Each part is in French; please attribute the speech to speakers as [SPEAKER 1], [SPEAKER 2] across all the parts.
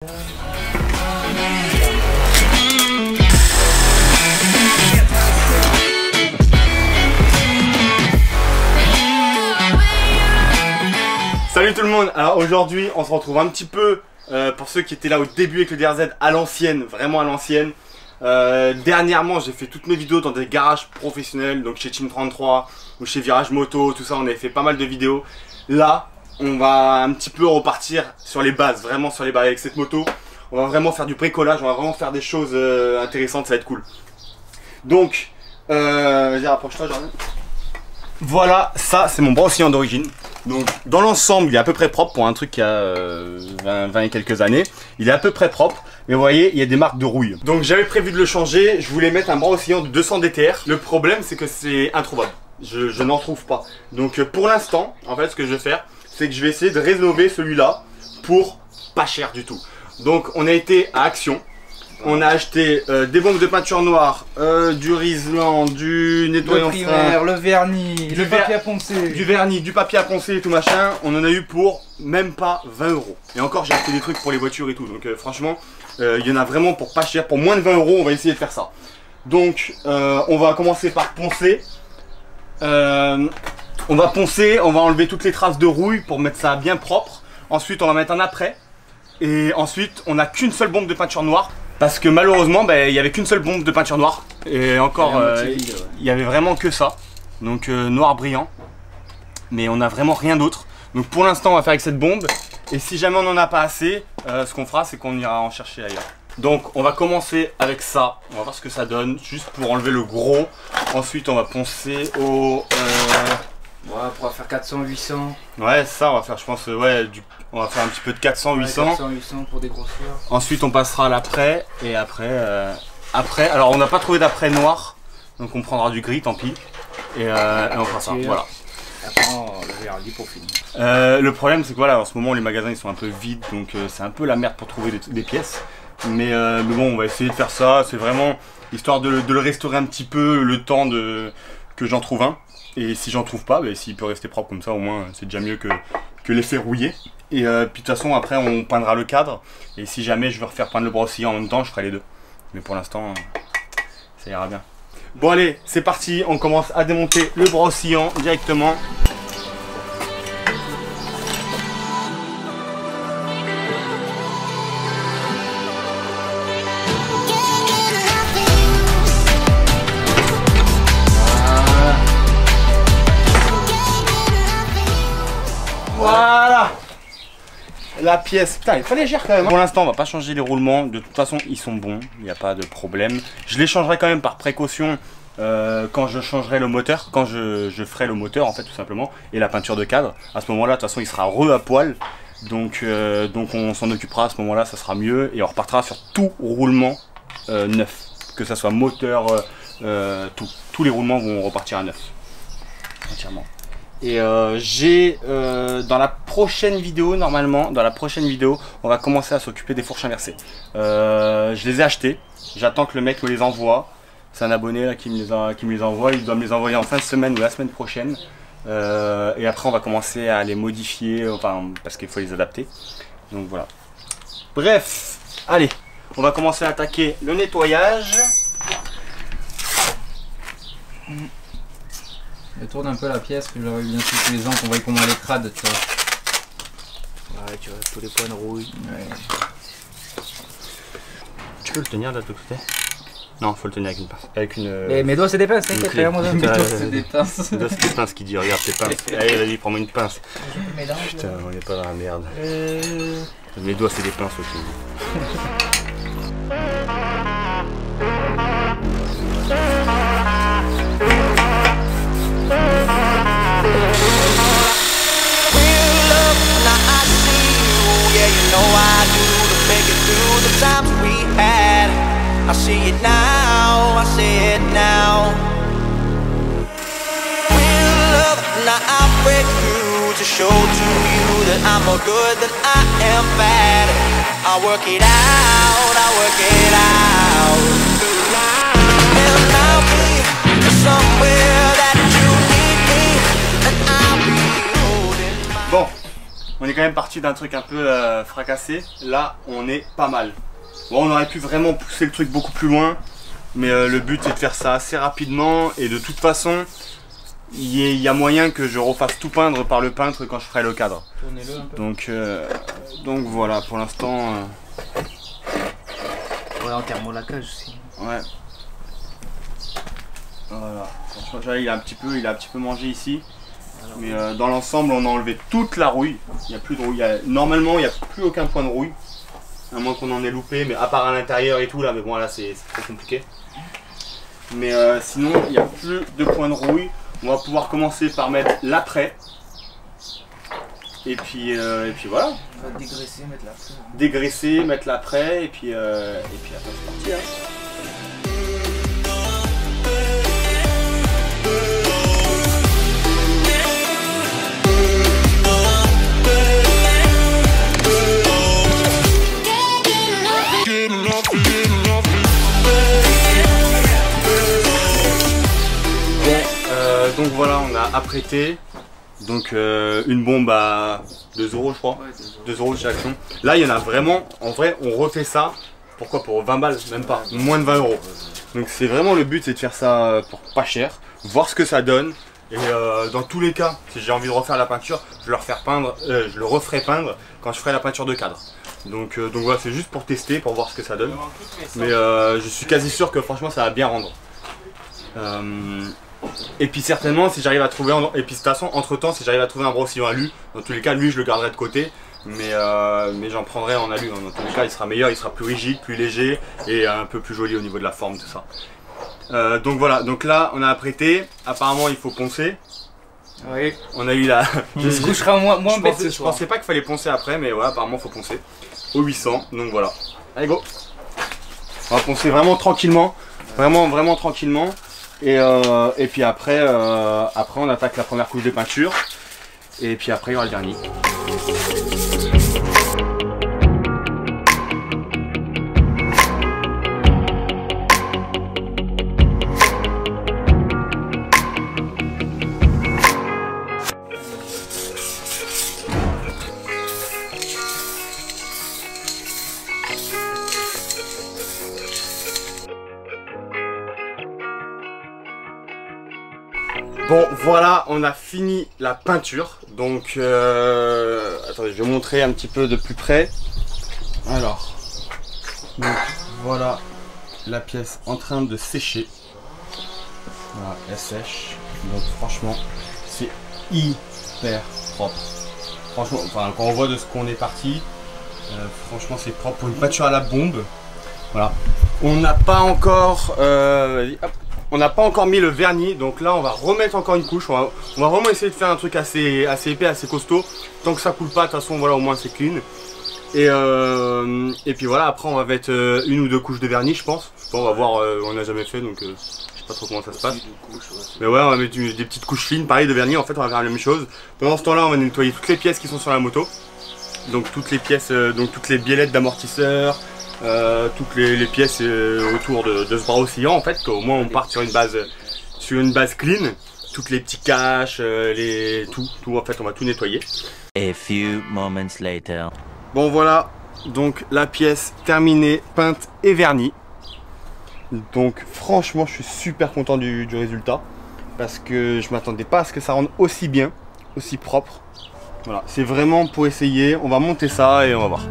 [SPEAKER 1] Salut tout le monde. Alors aujourd'hui on se retrouve un petit peu pour ceux qui étaient là au début avec le DRZ à l'ancienne, vraiment à l'ancienne. Dernièrement j'ai fait toutes mes vidéos dans des garages professionnels, donc chez Team 33 ou chez Virage Moto, tout ça, on avait fait pas mal de vidéos. Là on va un petit peu repartir sur les bases, vraiment sur les bases avec cette moto. On va vraiment faire du bricolage, on va vraiment faire des choses intéressantes, ça va être cool. Donc vas-y, rapproche-toi Jordan. Voilà, ça c'est mon bras oscillant d'origine. Donc dans l'ensemble il est à peu près propre pour un truc qui a 20 et quelques années. Il est à peu près propre, mais vous voyez il y a des marques de rouille. Donc j'avais prévu de le changer, je voulais mettre un bras oscillant de 200 DTR. Le problème c'est que c'est introuvable, je n'en trouve pas. Donc pour l'instant en fait ce que je vais faire, c'est que je vais essayer de rénover celui-là pour pas cher du tout. Donc on a été à Action. On a acheté des bombes de peinture noire, du Riesland, du nettoyant frein,
[SPEAKER 2] le vernis, le papier à poncer.
[SPEAKER 1] Du vernis, du papier à poncer et tout machin. On en a eu pour même pas 20 €. Et encore j'ai acheté des trucs pour les voitures et tout. Donc franchement, il y en a vraiment pour pas cher. Pour moins de 20 €, on va essayer de faire ça. Donc on va commencer par poncer. On va poncer, on va enlever toutes les traces de rouille pour mettre ça bien propre. Ensuite on va mettre un après. Et ensuite on n'a qu'une seule bombe de peinture noire. Parce que malheureusement, il n'y avait qu'une seule bombe de peinture noire. Et encore, il y avait vraiment que ça. Donc noir brillant. Mais on n'a vraiment rien d'autre. Donc pour l'instant, on va faire avec cette bombe. Et si jamais on n'en a pas assez, ce qu'on fera, c'est qu'on ira en chercher ailleurs. Donc on va commencer avec ça. On va voir ce que ça donne, juste pour enlever le gros. Ensuite, on va poncer au...
[SPEAKER 2] Ouais, on va faire 400-800.
[SPEAKER 1] Ouais, ça, on va faire, je pense, on va faire un petit peu de 400-800.
[SPEAKER 2] Ouais, 400-800 pour des grosseurs.
[SPEAKER 1] Ensuite, on passera à l'après. Et après, alors on n'a pas trouvé d'après noir. Donc on prendra du gris, tant pis. Et on fera ça, voilà.
[SPEAKER 2] Après, le vernis pour finir.
[SPEAKER 1] Le problème, c'est que voilà, en ce moment, les magasins, ils sont un peu vides. Donc c'est un peu la merde pour trouver des pièces. Mais bon, on va essayer de faire ça. C'est vraiment histoire de le restaurer un petit peu, le temps que j'en trouve un. Et si j'en trouve pas, s'il peut rester propre comme ça, au moins c'est déjà mieux que l'effet rouillé. Et puis de toute façon après on peindra le cadre. Et si jamais je veux refaire peindre le bras oscillant en même temps, je ferai les deux. Mais pour l'instant ça ira bien. Bon allez, c'est parti, on commence à démonter le bras oscillant directement. Voilà la pièce, putain elle est pas légère quand même. Pour l'instant on va pas changer les roulements, de toute façon ils sont bons, il n'y a pas de problème. Je les changerai quand même par précaution quand je changerai le moteur, quand je ferai le moteur en fait tout simplement. Et la peinture de cadre, à ce moment là de toute façon il sera à poil. Donc on s'en occupera à ce moment là, ça sera mieux. Et on repartira sur tout roulement neuf. Que ça soit moteur, tous les roulements vont repartir à neuf. Entièrement. Et j'ai dans la prochaine vidéo, normalement, on va commencer à s'occuper des fourches inversées. Je les ai achetées, j'attends que le mec me les envoie. C'est un abonné là qui me les envoie, il doit me les envoyer en fin de semaine ou la semaine prochaine. Et après on va commencer à les modifier, enfin parce qu'il faut les adapter. Donc voilà. Bref, allez, on va commencer à attaquer le nettoyage.
[SPEAKER 2] Je tourne un peu la pièce, que j'aurais bien su tous les ans qu'on voyait comment elle est crade, tu vois. Ouais, tu vois, tous les points de rouille. Ouais.
[SPEAKER 1] Tu peux le tenir de l'autre côté? Non, faut le tenir avec une pince. Avec une.
[SPEAKER 2] Mes doigts c'est des pinces, t'inquiète, regarde moi. Mes doigts c'est des pinces.
[SPEAKER 1] Mes doigts c'est des pinces qui dit, regarde tes pinces. Allez, vas-y, prends-moi une pince. Putain, on est pas dans la merde. Mes doigts c'est des pinces aussi.
[SPEAKER 3] I see it now, I see it now. Real love, now I break through to show to you that I'm more good than I am bad. I work it out, I work it out. And I'll be somewhere that you need me, and I'll be holding my...
[SPEAKER 1] Bon, On est quand même parti d'un truc un peu fracassé. Là, on est pas mal. Bon, on aurait pu vraiment pousser le truc beaucoup plus loin. Mais le but, c'est de faire ça assez rapidement. Et de toute façon, il y a moyen que je refasse tout peindre par le peintre quand je ferai le cadre.
[SPEAKER 2] Tournez-le un peu.
[SPEAKER 1] Donc voilà, pour l'instant...
[SPEAKER 2] Ouais, en thermolacage aussi.
[SPEAKER 1] Ouais. Voilà. Franchement, il a un petit peu mangé ici.
[SPEAKER 2] Alors,
[SPEAKER 1] Mais dans l'ensemble, on a enlevé toute la rouille. Il n'y a plus de rouille. Normalement, il n'y a plus aucun point de rouille. À moins qu'on en ait loupé, mais à part à l'intérieur et tout là. Mais bon, là, c'est très compliqué. Mais sinon, il n'y a plus de point de rouille. On va pouvoir commencer par mettre l'après. Et puis voilà.
[SPEAKER 2] on va dégraisser, mettre l'après.
[SPEAKER 1] Dégraisser, mettre l'après. Et puis après, c'est parti. Hein. Donc voilà, on a apprêté. Donc une bombe à 2 € je crois.
[SPEAKER 2] Ouais,
[SPEAKER 1] 2 € chaque action. Là il y en a vraiment, en vrai on refait ça. Pourquoi? Pour 20 balles, même pas, moins de 20 €. Donc c'est vraiment le but, c'est de faire ça pour pas cher, voir ce que ça donne. Et dans tous les cas, si j'ai envie de refaire la peinture, je le referai peindre quand je ferai la peinture de cadre. Donc voilà, c'est juste pour tester, pour voir ce que ça donne. Mais je suis quasi sûr que franchement ça va bien rendre. Et puis certainement si j'arrive à trouver, et puis de toute façon entre temps si j'arrive à trouver un brossillon alu, dans tous les cas lui je le garderai de côté. Mais j'en prendrai en alu, dans tous les cas il sera meilleur, il sera plus rigide, plus léger et un peu plus joli au niveau de la forme, tout ça. Donc voilà, donc là on a apprêté, apparemment il faut poncer.
[SPEAKER 2] Oui.
[SPEAKER 1] On a eu la...
[SPEAKER 2] Je se couchera moins bête ce
[SPEAKER 1] je
[SPEAKER 2] soir.
[SPEAKER 1] pensais pas qu'il fallait poncer après, mais voilà, apparemment il faut poncer. Au 800, donc voilà. Allez go. On va poncer vraiment tranquillement, vraiment tranquillement. Et puis après on attaque la première couche de peinture. Et puis après il y aura le vernis. Bon voilà, on a fini la peinture, donc attendez, je vais vous montrer un petit peu de plus près. Alors, donc, voilà la pièce en train de sécher. Voilà, elle sèche, donc franchement c'est hyper propre. Franchement, enfin, quand on voit de ce qu'on est parti, franchement c'est propre pour une peinture à la bombe. Voilà, on n'a pas encore... on n'a pas encore mis le vernis, donc là on va remettre encore une couche. On va vraiment essayer de faire un truc assez épais, assez costaud. Tant que ça coule pas, de toute façon voilà, au moins c'est clean. Et puis voilà, après on va mettre une ou deux couches de vernis je pense. Bon, on va voir, on n'a jamais fait donc je sais pas trop comment ça se passe. Mais ouais, on va mettre des petites couches fines, pareil de vernis, en fait on va faire la même chose. Pendant ce temps là on va nettoyer toutes les pièces qui sont sur la moto. Donc toutes les pièces, donc toutes les biellettes d'amortisseurs. Toutes les pièces autour de ce bras oscillant en fait, qu'au moins on parte sur une base clean, toutes les petits caches, tout en fait on va tout nettoyer.
[SPEAKER 4] A few moments later.
[SPEAKER 1] Bon voilà, donc la pièce terminée, peinte et vernie. Donc franchement je suis super content du résultat parce que je m'attendais pas à ce que ça rende aussi bien, aussi propre. Voilà, c'est vraiment pour essayer, on va monter ça et on va voir.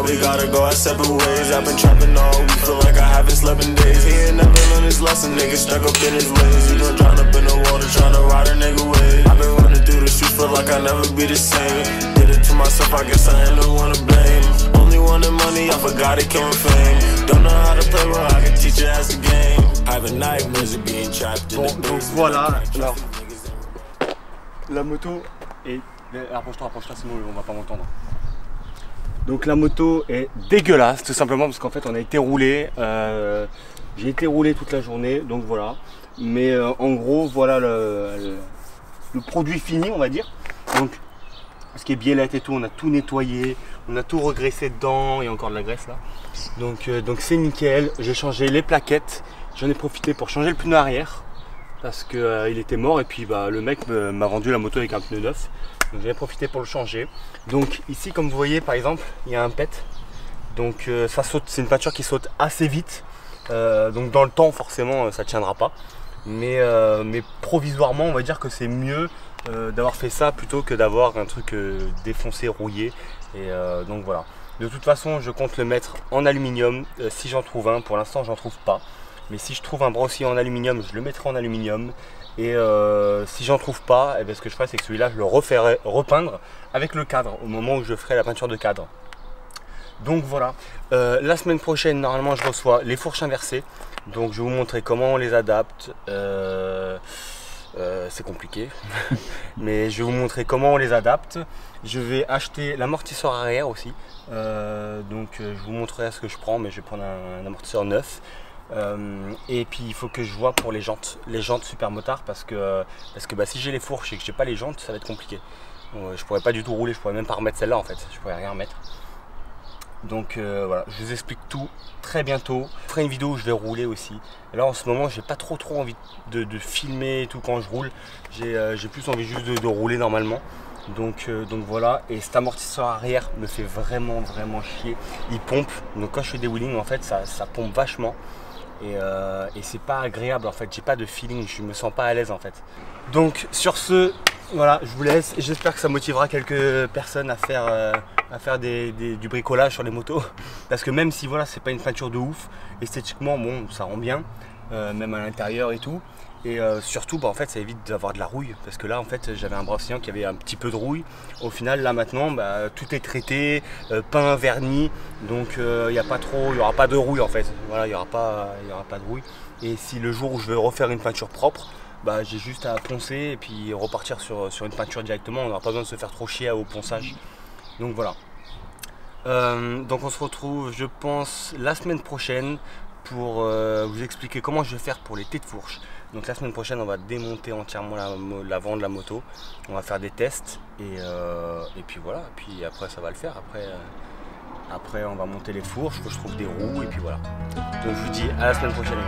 [SPEAKER 3] We gotta go our separate ways. I've been trapping all week, feel like I haven't slept in days. He ain't never learned his lesson, nigga stuck up in his ways. You done drown up in the water, tryna ride a nigga wave. I've been running through the streets, feel like I'll never be the same. Did it to myself, I guess I ain't the one to blame. Only wanted money, I forgot it came with fame. Don't know how to play, well I can teach you as a game. Having nightmares of being trapped in the
[SPEAKER 1] Bon, donc voilà, alors, la moto est... Rapproche-toi, sinon on va pas m'entendre. Donc la moto est dégueulasse tout simplement parce qu'en fait on a été roulé, j'ai été roulé toute la journée, donc voilà. Mais en gros, voilà le produit fini, on va dire. Donc, ce qui est biellette et tout, on a tout nettoyé, on a tout regraissé dedans, il y a encore de la graisse là. Donc c'est nickel. J'ai changé les plaquettes, j'en ai profité pour changer le pneu arrière parce que il était mort et puis le mec m'a vendu la moto avec un pneu neuf. Donc j'en ai profité pour le changer. Donc ici, comme vous voyez, par exemple, il y a un pet. Donc ça saute, c'est une peinture qui saute assez vite. Donc dans le temps, forcément, ça ne tiendra pas. Mais provisoirement, on va dire que c'est mieux d'avoir fait ça plutôt que d'avoir un truc défoncé, rouillé. Et donc voilà. De toute façon, je compte le mettre en aluminium si j'en trouve un. Pour l'instant, j'en trouve pas. Mais si je trouve un brossier en aluminium, je le mettrai en aluminium. Et si j'en trouve pas, eh bien, ce que je ferai, c'est que celui-là, je le referai repeindre avec le cadre au moment où je ferai la peinture de cadre. Donc voilà. La semaine prochaine, normalement, je reçois les fourches inversées. Donc je vais vous montrer comment on les adapte. C'est compliqué, mais je vais vous montrer comment on les adapte. Je vais acheter l'amortisseur arrière aussi. Donc je vous montrerai ce que je prends, mais je vais prendre un amortisseur neuf. Et puis il faut que je vois pour les jantes super motard parce que si j'ai les fourches et que j'ai pas les jantes, ça va être compliqué. Je pourrais pas du tout rouler, je pourrais même pas remettre celle-là en fait, je pourrais rien remettre. Donc voilà, je vous explique tout très bientôt. Je ferai une vidéo où je vais rouler aussi. Et là en ce moment, j'ai pas trop envie de filmer et tout quand je roule. J'ai plus envie juste de rouler normalement. Donc voilà, et cet amortisseur arrière me fait vraiment chier. Il pompe, donc quand je fais des wheelings en fait ça pompe vachement. Et c'est pas agréable en fait, j'ai pas de feeling, je me sens pas à l'aise en fait. Donc sur ce, voilà, je vous laisse et j'espère que ça motivera quelques personnes à faire du bricolage sur les motos. Parce que même si voilà, c'est pas une peinture de ouf, esthétiquement bon, ça rend bien, même à l'intérieur et tout. Et surtout en fait ça évite d'avoir de la rouille, parce que là en fait j'avais un brossillon qui avait un petit peu de rouille. Au final là maintenant tout est traité, peint, verni, donc il n'y aura pas de rouille en fait. Voilà, il y aura pas de rouille. Et si le jour où je veux refaire une peinture propre, j'ai juste à poncer et puis repartir sur une peinture directement. On n'aura pas besoin de se faire trop chier au ponçage. Donc voilà. Donc on se retrouve je pense la semaine prochaine pour vous expliquer comment je vais faire pour les têtes de fourche. Donc la semaine prochaine on va démonter entièrement l'avant de la moto, on va faire des tests et puis voilà, et puis après ça va le faire, après on va monter les fourches, il faut que je trouve des roues et puis voilà. Donc je vous dis à la semaine prochaine.